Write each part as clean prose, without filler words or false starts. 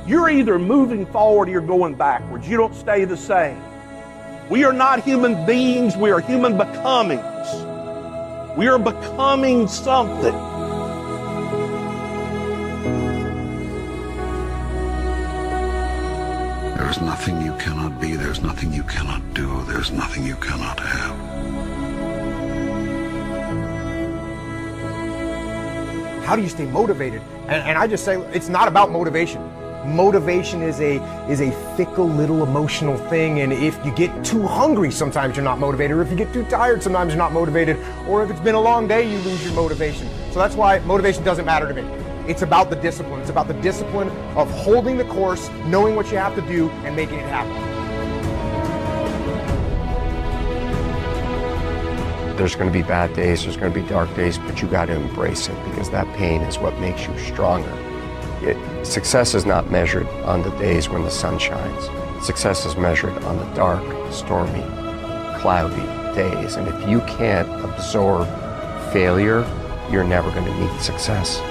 You're either moving forward or you're going backwards. You don't stay the same. We are not human beings, we are human becomings. We are becoming something. There's nothing you cannot be, there's nothing you cannot do, there's nothing you cannot have. How do you stay motivated? And I just say, it's not about motivation. Motivation is a fickle little emotional thing, and if you get too hungry, sometimes you're not motivated, or if you get too tired, sometimes you're not motivated, or if it's been a long day, you lose your motivation. So that's why motivation doesn't matter to me. It's about the discipline. It's about the discipline of holding the course, knowing what you have to do, and making it happen. There's going to be bad days, there's going to be dark days, but you got to embrace it, because that pain is what makes you stronger. Success is not measured on the days when the sun shines. Success is measured on the dark, stormy, cloudy days. And if you can't absorb failure, you're never going to meet success.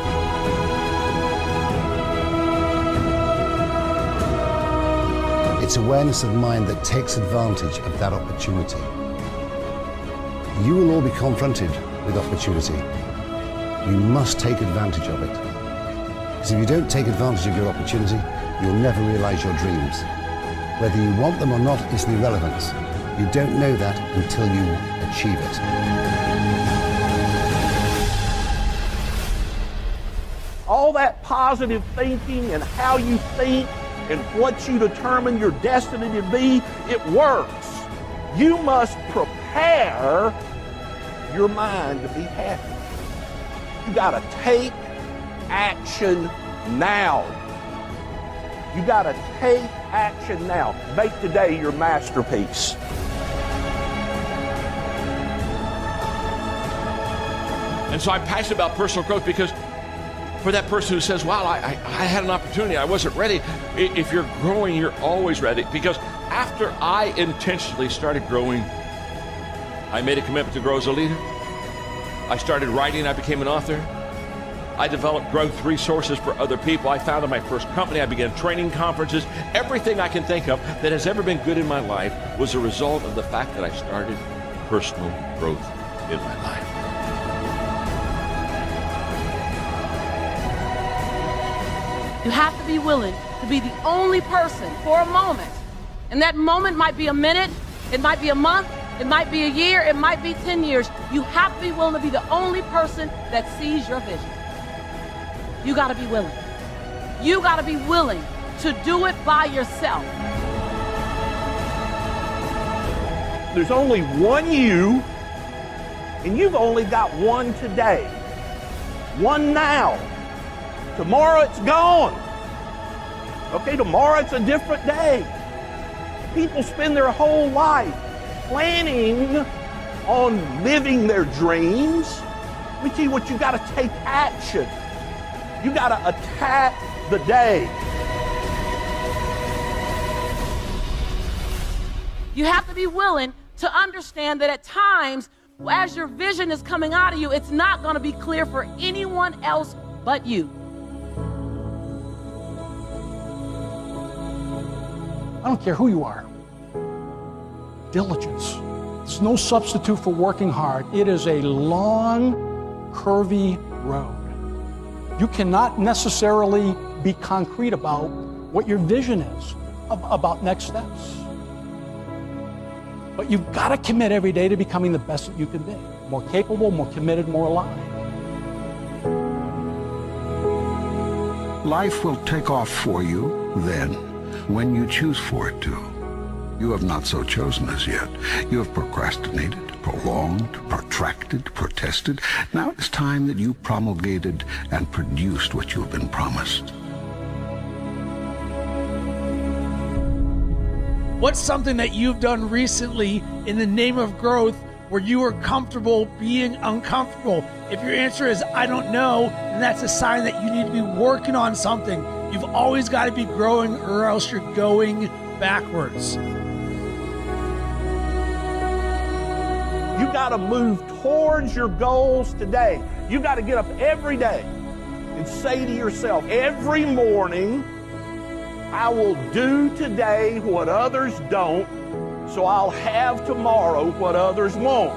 It's awareness of mind that takes advantage of that opportunity. You will all be confronted with opportunity. You must take advantage of it. Because if you don't take advantage of your opportunity, you'll never realize your dreams. Whether you want them or not is the irrelevance. You don't know that until you achieve it. All that positive thinking and how you think and what you determine your destiny to be, it works. You must prepare your mind to be happy. You gotta take action now. You gotta take action now. Make today your masterpiece. And so I'm passionate about personal growth, because for that person who says, wow, I had an opportunity, I wasn't ready. If you're growing, you're always ready. Because after I intentionally started growing, I made a commitment to grow as a leader. I started writing, I became an author. I developed growth resources for other people. I founded my first company. I began training conferences. Everything I can think of that has ever been good in my life was a result of the fact that I started personal growth in my life. You have to be willing to be the only person for a moment. And that moment might be a minute, it might be a month, it might be a year, it might be 10 years. You have to be willing to be the only person that sees your vision. You gotta be willing. You gotta be willing to do it by yourself. There's only one you, and you've only got one today. One now. Tomorrow it's gone. Okay, tomorrow it's a different day. People spend their whole life planning on living their dreams. Let me tell you what, you gotta take action. You gotta attack the day. You have to be willing to understand that at times, as your vision is coming out of you, it's not gonna be clear for anyone else but you. I don't care who you are. Diligence. There's no substitute for working hard. It is a long, curvy road. You cannot necessarily be concrete about what your vision is, about next steps. But you've got to commit every day to becoming the best that you can be. More capable, more committed, more alive. Life will take off for you then, when you choose for it to. You have not so chosen as yet. You have procrastinated, prolonged, protracted, protested. Now it's time that you promulgated and produced what you have been promised. What's something that you've done recently in the name of growth where you are comfortable being uncomfortable? If your answer is, I don't know, then that's a sign that you need to be working on something. You've always got to be growing, or else you're going backwards. You got to move towards your goals today. You got to get up every day and say to yourself every morning, I will do today what others don't, so I'll have tomorrow what others won't.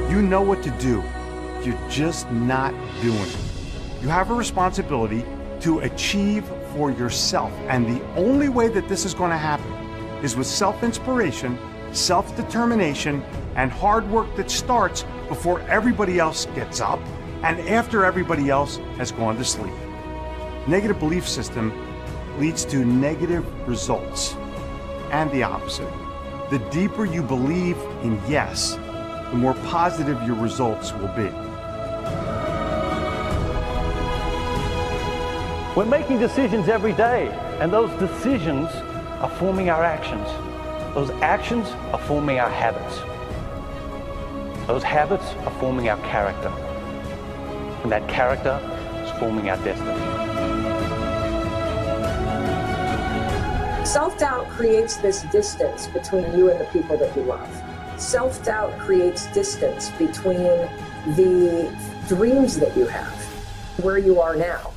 You know what to do. You're just not doing it. You have a responsibility to achieve for yourself. And the only way that this is going to happen is with self-inspiration, self-determination, and hard work that starts before everybody else gets up and after everybody else has gone to sleep. Negative belief system leads to negative results, and the opposite. The deeper you believe in yes, the more positive your results will be. We're making decisions every day, and those decisions are forming our actions. Those actions are forming our habits. Those habits are forming our character. And that character is forming our destiny. Self-doubt creates this distance between you and the people that you love. Self-doubt creates distance between the dreams that you have, where you are now.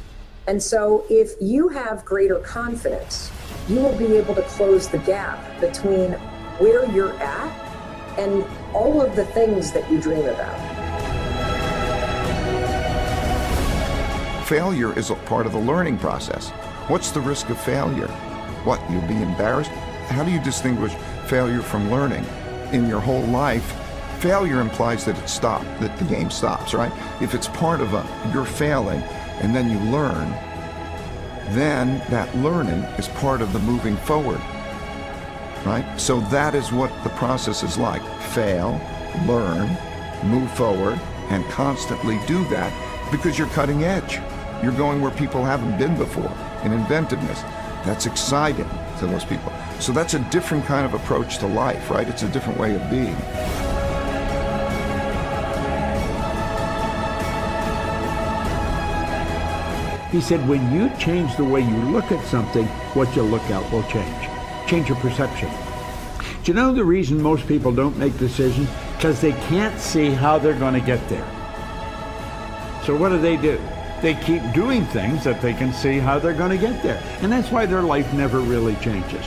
And so if you have greater confidence, you will be able to close the gap between where you're at and all of the things that you dream about. Failure is a part of the learning process. What's the risk of failure? What, you'll be embarrassed? How do you distinguish failure from learning? In your whole life, failure implies that it stopped, that the game stops, right? If it's part of you're failing and then you learn, then that learning is part of the moving forward, right? So that is what the process is like. Fail, learn, move forward, and constantly do that because you're cutting edge. You're going where people haven't been before in inventiveness. That's exciting to those people. So that's a different kind of approach to life, right? It's a different way of being. He said, when you change the way you look at something, what you look at will change. Change your perception. Do you know the reason most people don't make decisions? Because they can't see how they're going to get there. So what do? They keep doing things that they can see how they're going to get there. And that's why their life never really changes.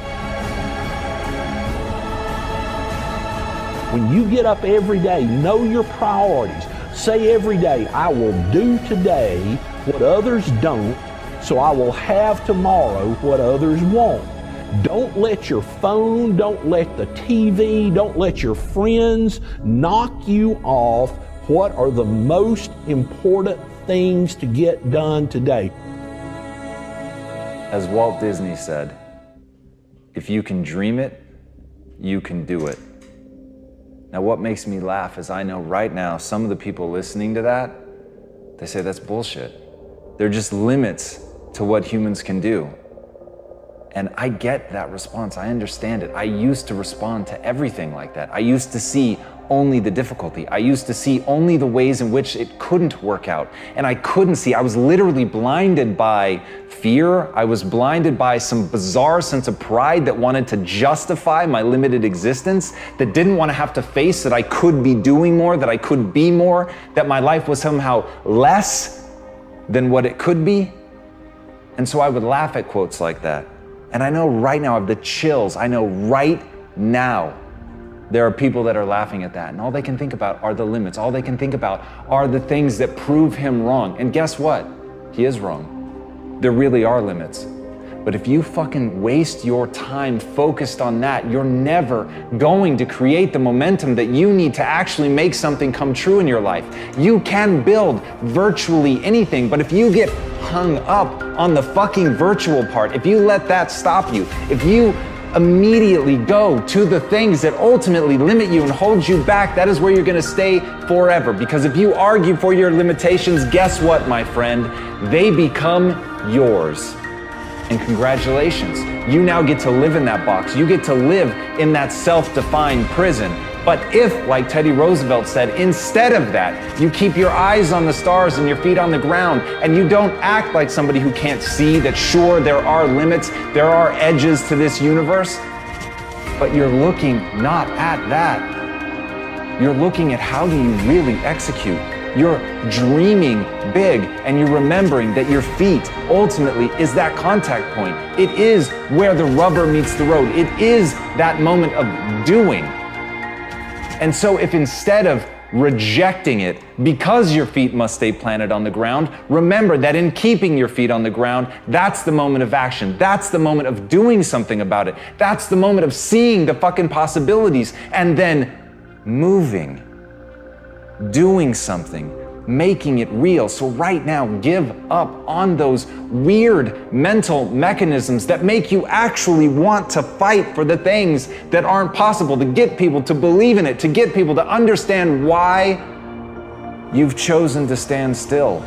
When you get up every day, know your priorities. Say every day, I will do today what others don't, so I will have tomorrow what others won't. Don't let your phone, don't let the TV, don't let your friends knock you off what are the most important things to get done today. As Walt Disney said, if you can dream it, you can do it. Now what makes me laugh is I know right now some of the people listening to that, they say that's bullshit. They're just limits to what humans can do. And I get that response, I understand it. I used to respond to everything like that. I used to see only the difficulty. I used to see only the ways in which it couldn't work out. And I couldn't see, I was literally blinded by fear. I was blinded by some bizarre sense of pride that wanted to justify my limited existence, that didn't want to have to face that I could be doing more, that I could be more, that my life was somehow less than what it could be. And so I would laugh at quotes like that. And I know right now I have the chills. I know right now there are people that are laughing at that, and all they can think about are the limits. All they can think about are the things that prove him wrong. And guess what? He is wrong. There really are limits. But if you fucking waste your time focused on that, you're never going to create the momentum that you need to actually make something come true in your life. You can build virtually anything, but if you get hung up on the fucking virtual part, if you let that stop you, if you immediately go to the things that ultimately limit you and hold you back, that is where you're gonna stay forever. Because if you argue for your limitations, guess what, my friend? They become yours. And congratulations, you now get to live in that box. You get to live in that self-defined prison. But if, like Teddy Roosevelt said, instead of that, you keep your eyes on the stars and your feet on the ground, and you don't act like somebody who can't see that sure, there are limits, there are edges to this universe, but you're looking not at that. You're looking at how do you really execute you're dreaming big and you're remembering that your feet ultimately is that contact point. It is where the rubber meets the road. It is that moment of doing. And so if instead of rejecting it because your feet must stay planted on the ground, remember that in keeping your feet on the ground, that's the moment of action. That's the moment of doing something about it. That's the moment of seeing the fucking possibilities and then moving, doing something, making it real. So right now, give up on those weird mental mechanisms that make you actually want to fight for the things that aren't possible, to get people to believe in it, to get people to understand why you've chosen to stand still.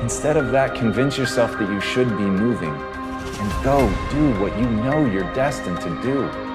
Instead of that, convince yourself that you should be moving and go do what you know you're destined to do.